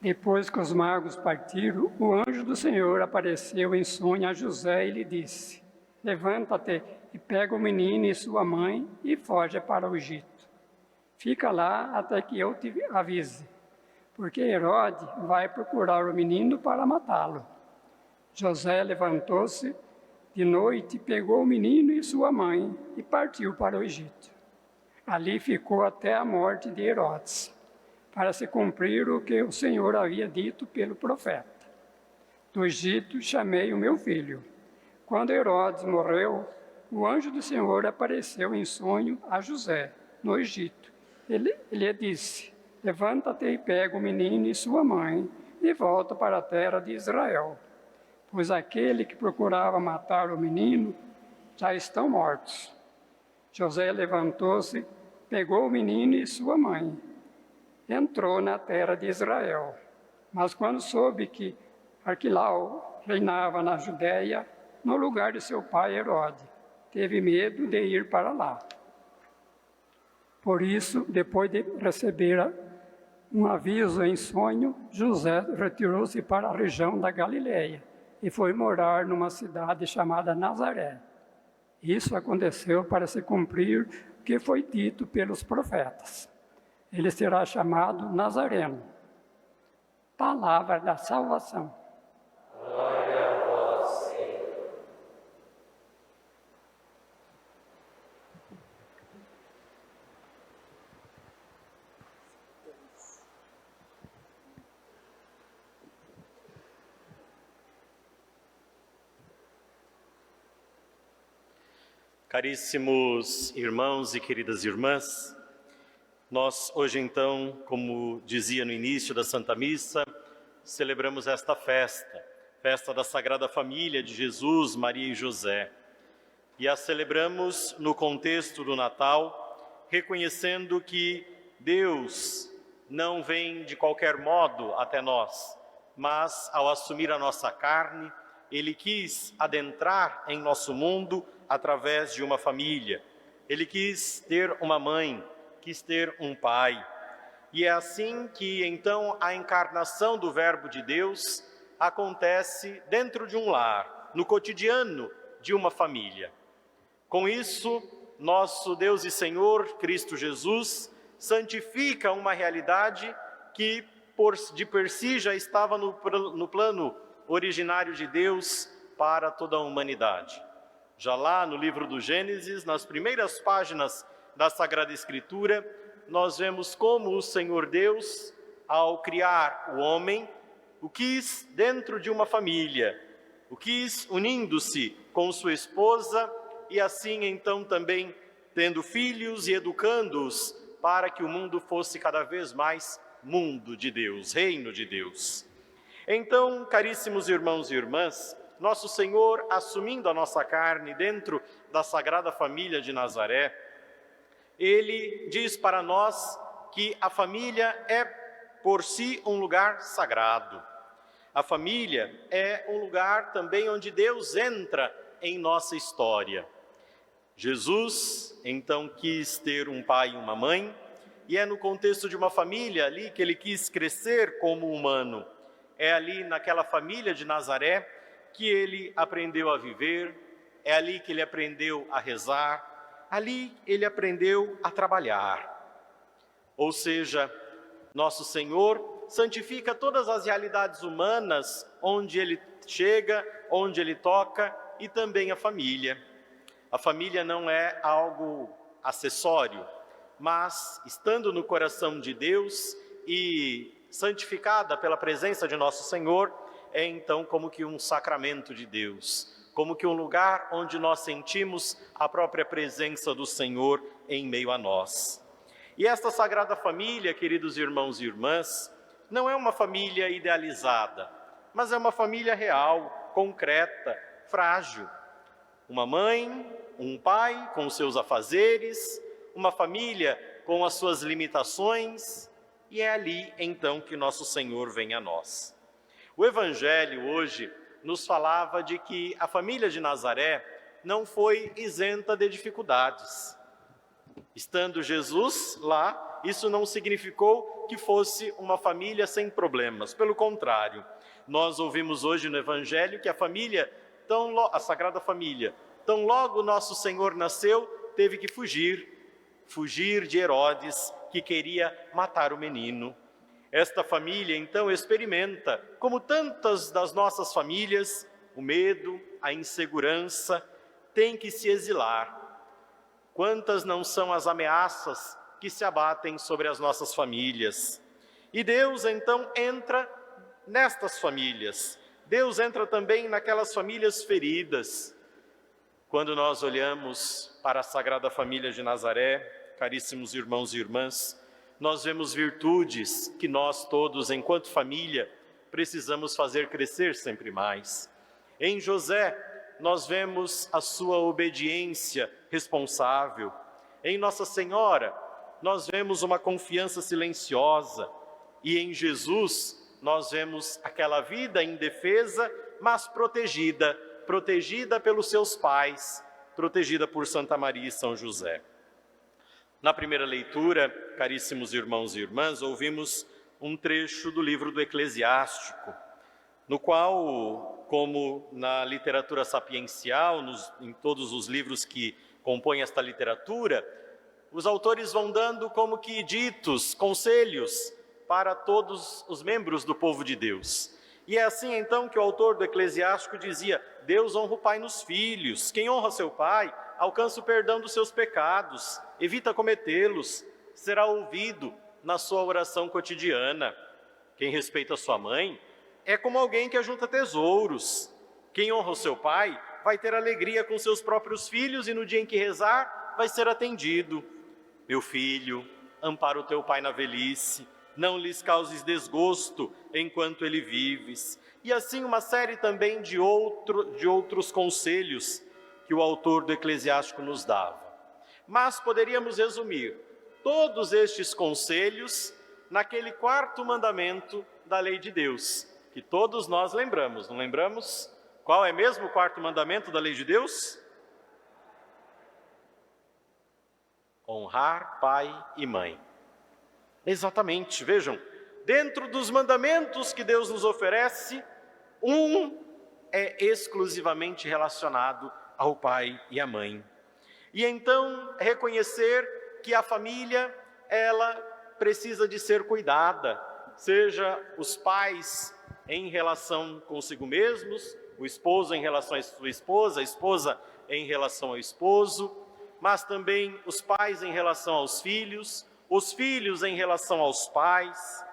Depois que os magos partiram, o anjo do Senhor apareceu em sonho a José e lhe disse: levanta-te e pega o menino e sua mãe e foge para o Egito. Fica lá até que eu te avise, porque Herodes vai procurar o menino para matá-lo. José levantou-se de noite, pegou o menino e sua mãe e partiu para o Egito. Ali ficou até a morte de Herodes, para se cumprir o que o Senhor havia dito pelo profeta: do Egito chamei o meu filho. Quando Herodes morreu, o anjo do Senhor apareceu em sonho a José, no Egito. Ele disse: levanta-te e pega o menino e sua mãe e volta para a terra de Israel, pois aquele que procurava matar o menino já estão mortos. José levantou-se, pegou o menino e sua mãe, entrou na terra de Israel. Mas quando soube que Arquilau reinava na Judéia, no lugar de seu pai Herodes, teve medo de ir para lá. Por isso, depois de receber um aviso em sonho, José retirou-se para a região da Galileia e foi morar numa cidade chamada Nazaré. Isso aconteceu para se cumprir o que foi dito pelos profetas: ele será chamado Nazareno. Palavra da salvação. Glória a vós, Senhor. Caríssimos irmãos e queridas irmãs, nós hoje então, como dizia no início da Santa Missa, celebramos esta festa da Sagrada Família de Jesus, Maria e José. E a celebramos no contexto do Natal, reconhecendo que Deus não vem de qualquer modo até nós, mas ao assumir a nossa carne, Ele quis adentrar em nosso mundo através de uma família. Ele quis ter uma mãe, quis ter um pai. E é assim que, então, a encarnação do Verbo de Deus acontece dentro de um lar, no cotidiano de uma família. Com isso, nosso Deus e Senhor, Cristo Jesus, santifica uma realidade que, de per si, já estava no plano originário de Deus para toda a humanidade. Já lá no livro do Gênesis, nas primeiras páginas da Sagrada Escritura, nós vemos como o Senhor Deus, ao criar o homem, o quis dentro de uma família, o quis unindo-se com sua esposa e assim então também tendo filhos e educando-os para que o mundo fosse cada vez mais mundo de Deus, reino de Deus. Então, caríssimos irmãos e irmãs, nosso Senhor, assumindo a nossa carne dentro da Sagrada Família de Nazaré, Ele diz para nós que a família é por si um lugar sagrado. A família é um lugar também onde Deus entra em nossa história. Jesus, então, quis ter um pai e uma mãe, e é no contexto de uma família ali que Ele quis crescer como humano. É ali naquela família de Nazaré que Ele aprendeu a viver, é ali que Ele aprendeu a rezar, ali Ele aprendeu a trabalhar. Ou seja, nosso Senhor santifica todas as realidades humanas onde Ele chega, onde Ele toca, e também a família. A família não é algo acessório, mas estando no coração de Deus e santificada pela presença de nosso Senhor, é então como que um sacramento de Deus, como que um lugar onde nós sentimos a própria presença do Senhor em meio a nós. E esta Sagrada Família, queridos irmãos e irmãs, não é uma família idealizada, mas é uma família real, concreta, frágil. Uma mãe, um pai com os seus afazeres, uma família com as suas limitações, e é ali então que nosso Senhor vem a nós. O Evangelho hoje nos falava de que a família de Nazaré não foi isenta de dificuldades. Estando Jesus lá, isso não significou que fosse uma família sem problemas. Pelo contrário, nós ouvimos hoje no Evangelho que a Sagrada Família, tão logo nosso Senhor nasceu, teve que fugir de Herodes, que queria matar o menino. Esta família, então, experimenta, como tantas das nossas famílias, o medo, a insegurança, tem que se exilar. Quantas não são as ameaças que se abatem sobre as nossas famílias? E Deus, então, entra nestas famílias. Deus entra também naquelas famílias feridas. Quando nós olhamos para a Sagrada Família de Nazaré, caríssimos irmãos e irmãs, nós vemos virtudes que nós todos, enquanto família, precisamos fazer crescer sempre mais. Em José, nós vemos a sua obediência responsável. Em Nossa Senhora, nós vemos uma confiança silenciosa. E em Jesus, nós vemos aquela vida indefesa, mas protegida pelos seus pais, protegida por Santa Maria e São José. Na primeira leitura, caríssimos irmãos e irmãs, ouvimos um trecho do livro do Eclesiástico, no qual, como na literatura sapiencial, em todos os livros que compõem esta literatura, os autores vão dando como que ditos, conselhos para todos os membros do povo de Deus. E é assim então que o autor do Eclesiástico dizia: Deus honra o pai nos filhos, quem honra seu pai alcança o perdão dos seus pecados, evita cometê-los, será ouvido na sua oração cotidiana. Quem respeita sua mãe é como alguém que ajunta tesouros. Quem honra o seu pai vai ter alegria com seus próprios filhos e no dia em que rezar vai ser atendido. Meu filho, ampara o teu pai na velhice, não lhes causes desgosto enquanto ele vives. E assim uma série também de outros conselhos que o autor do Eclesiástico nos dava. Mas poderíamos resumir todos estes conselhos naquele quarto mandamento da lei de Deus, que todos nós lembramos, não lembramos? Qual é mesmo o quarto mandamento da lei de Deus? Honrar pai e mãe. Exatamente, vejam, dentro dos mandamentos que Deus nos oferece, um é exclusivamente relacionado ao pai e à mãe. E então reconhecer que a família, ela precisa de ser cuidada, seja os pais em relação consigo mesmos, o esposo em relação à sua esposa, a esposa em relação ao esposo, mas também os pais em relação aos filhos, os filhos em relação aos pais.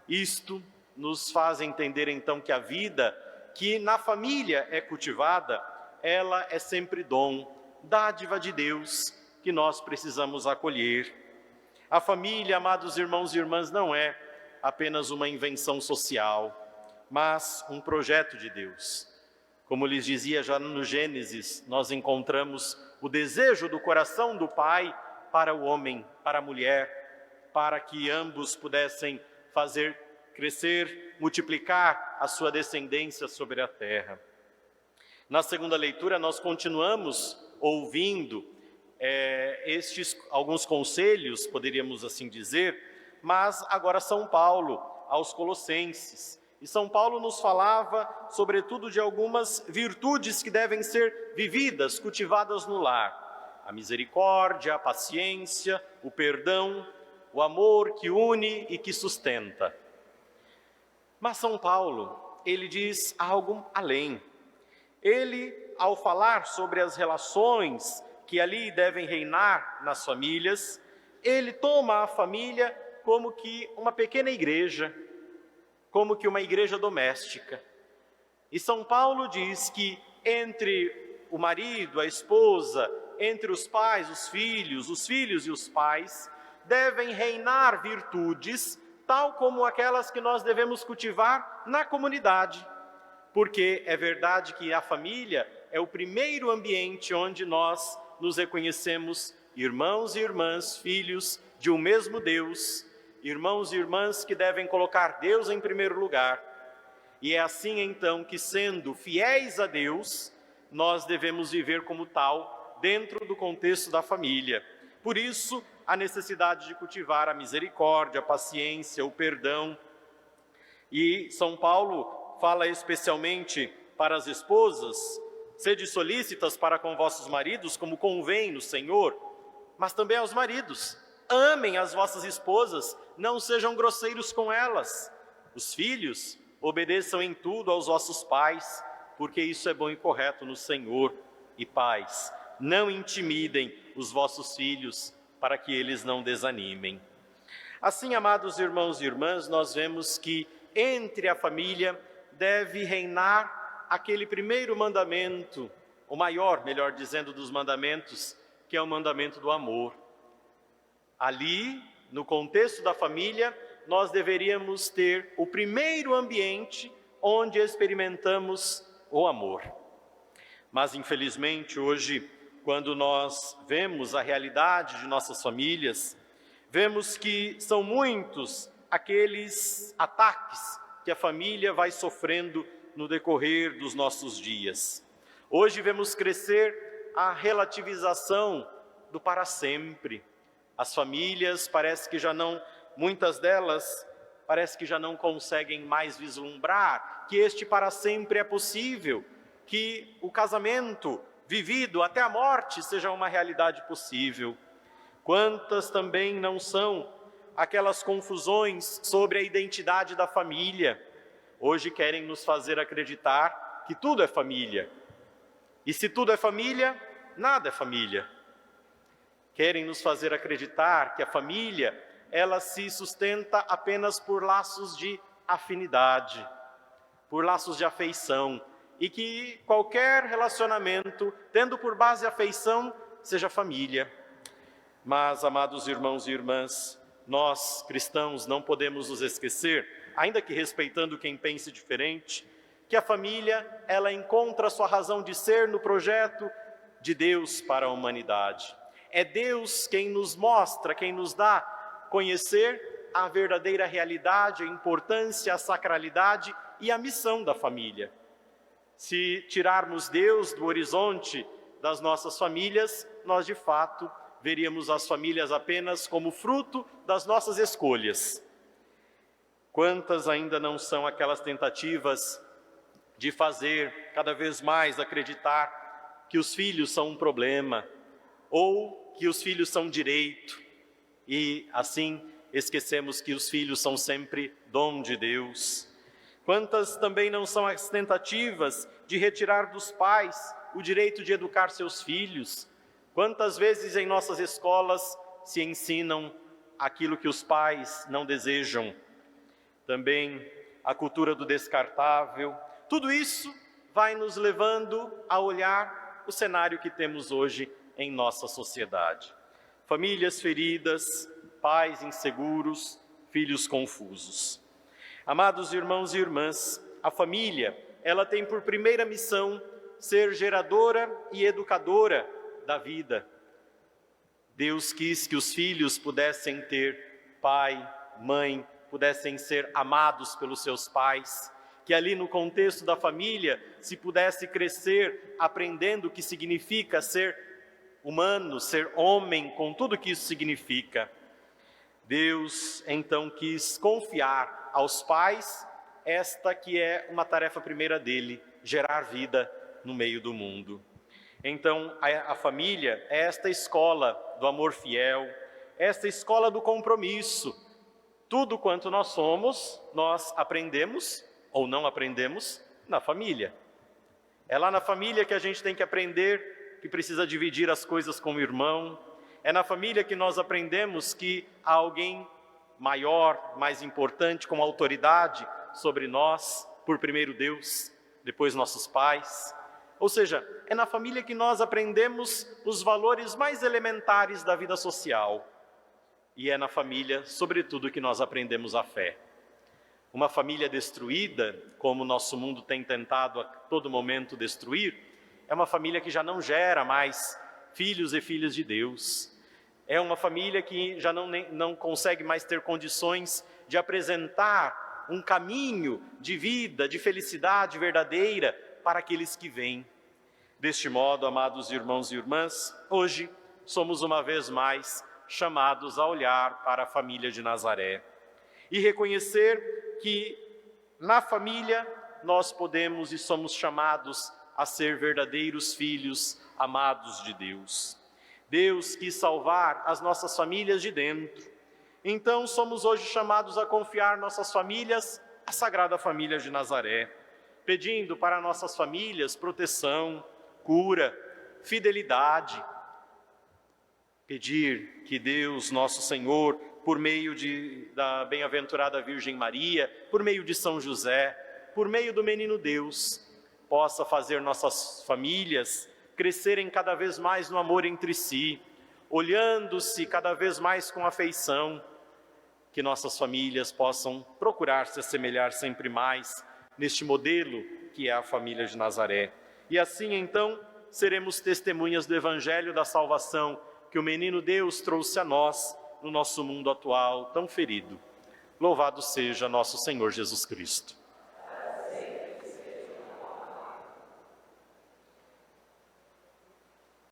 Isto nos faz entender então que a vida que na família é cultivada, ela é sempre dom, dádiva de Deus, que nós precisamos acolher. A família, amados irmãos e irmãs, não é apenas uma invenção social, mas um projeto de Deus. Como lhes dizia já no Gênesis, nós encontramos o desejo do coração do Pai para o homem, para a mulher, para que ambos pudessem fazer crescer, multiplicar a sua descendência sobre a terra. Na segunda leitura, nós continuamos ouvindo alguns conselhos, poderíamos assim dizer, mas agora São Paulo aos Colossenses. E São Paulo nos falava, sobretudo, de algumas virtudes que devem ser vividas, cultivadas no lar. A misericórdia, a paciência, o perdão, o amor que une e que sustenta. Mas São Paulo, ele diz algo além. Ele, ao falar sobre as relações que ali devem reinar nas famílias, ele toma a família como que uma pequena igreja, como que uma igreja doméstica. E São Paulo diz que entre o marido, a esposa, entre os pais, os filhos e os pais, devem reinar virtudes, tal como aquelas que nós devemos cultivar na comunidade. Porque é verdade que a família é o primeiro ambiente onde nós nos reconhecemos irmãos e irmãs, filhos de um mesmo Deus, irmãos e irmãs que devem colocar Deus em primeiro lugar. E é assim então que, sendo fiéis a Deus, nós devemos viver como tal dentro do contexto da família. Por isso, a necessidade de cultivar a misericórdia, a paciência, o perdão. E São Paulo fala especialmente para as esposas: sede solícitas para com vossos maridos, como convém no Senhor, mas também aos maridos. Amem as vossas esposas, não sejam grosseiros com elas. Os filhos, obedeçam em tudo aos vossos pais, porque isso é bom e correto no Senhor. E pais, não intimidem os vossos filhos, para que eles não desanimem. Assim, amados irmãos e irmãs, nós vemos que entre a família deve reinar aquele primeiro mandamento, o maior, melhor dizendo, dos mandamentos, que é o mandamento do amor. Ali, no contexto da família, nós deveríamos ter o primeiro ambiente onde experimentamos o amor. Mas, infelizmente, hoje, quando nós vemos a realidade de nossas famílias, vemos que são muitos aqueles ataques que a família vai sofrendo no decorrer dos nossos dias. Hoje vemos crescer a relativização do para sempre. As famílias parece que já não, muitas delas, parece que já não conseguem mais vislumbrar que este para sempre é possível, que o casamento vivido até a morte seja uma realidade possível. Quantas também não são aquelas confusões sobre a identidade da família? Hoje querem nos fazer acreditar que tudo é família. E se tudo é família, nada é família. Querem nos fazer acreditar que a família, ela se sustenta apenas por laços de afinidade, por laços de afeição, e que qualquer relacionamento, tendo por base a afeição, seja família. Mas, amados irmãos e irmãs, nós, cristãos, não podemos nos esquecer, ainda que respeitando quem pense diferente, que a família, ela encontra sua razão de ser no projeto de Deus para a humanidade. É Deus quem nos mostra, quem nos dá conhecer a verdadeira realidade, a importância, a sacralidade e a missão da família. Se tirarmos Deus do horizonte das nossas famílias, nós de fato veríamos as famílias apenas como fruto das nossas escolhas. Quantas ainda não são aquelas tentativas de fazer cada vez mais acreditar que os filhos são um problema, ou que os filhos são direito, e assim esquecemos que os filhos são sempre dom de Deus. Quantas também não são as tentativas de retirar dos pais o direito de educar seus filhos? Quantas vezes em nossas escolas se ensinam aquilo que os pais não desejam? Também a cultura do descartável. Tudo isso vai nos levando a olhar o cenário que temos hoje em nossa sociedade. Famílias feridas, pais inseguros, filhos confusos. Amados irmãos e irmãs, a família, ela tem por primeira missão ser geradora e educadora da vida. Deus quis que os filhos pudessem ter pai, mãe, pudessem ser amados pelos seus pais, que ali no contexto da família se pudesse crescer aprendendo o que significa ser humano, ser homem, com tudo que isso significa. Deus então quis confiar aos pais esta que é uma tarefa primeira dele, gerar vida no meio do mundo. Então a família é esta escola do amor fiel, esta escola do compromisso. Tudo quanto nós somos, nós aprendemos ou não aprendemos na família. É lá na família que a gente tem que aprender que precisa dividir as coisas com o irmão. É na família que nós aprendemos que há alguém maior, mais importante, com autoridade sobre nós, por primeiro Deus, depois nossos pais. Ou seja, é na família que nós aprendemos os valores mais elementares da vida social. E é na família, sobretudo, que nós aprendemos a fé. Uma família destruída, como o nosso mundo tem tentado a todo momento destruir, é uma família que já não gera mais filhos e filhas de Deus. É uma família que já não consegue mais ter condições de apresentar um caminho de vida, de felicidade verdadeira para aqueles que vêm. Deste modo, amados irmãos e irmãs, hoje somos uma vez mais chamados a olhar para a família de Nazaré e reconhecer que na família nós podemos e somos chamados a ser verdadeiros filhos amados de Deus. Deus quis salvar as nossas famílias de dentro. Então somos hoje chamados a confiar nossas famílias à Sagrada Família de Nazaré, pedindo para nossas famílias proteção, cura, fidelidade. Pedir que Deus, nosso Senhor, por meio da bem-aventurada Virgem Maria, por meio de São José, por meio do Menino Deus, possa fazer nossas famílias crescerem cada vez mais no amor entre si, olhando-se cada vez mais com afeição, que nossas famílias possam procurar se assemelhar sempre mais neste modelo que é a família de Nazaré. E assim, então, seremos testemunhas do Evangelho da salvação que o Menino Deus trouxe a nós no nosso mundo atual tão ferido. Louvado seja nosso Senhor Jesus Cristo.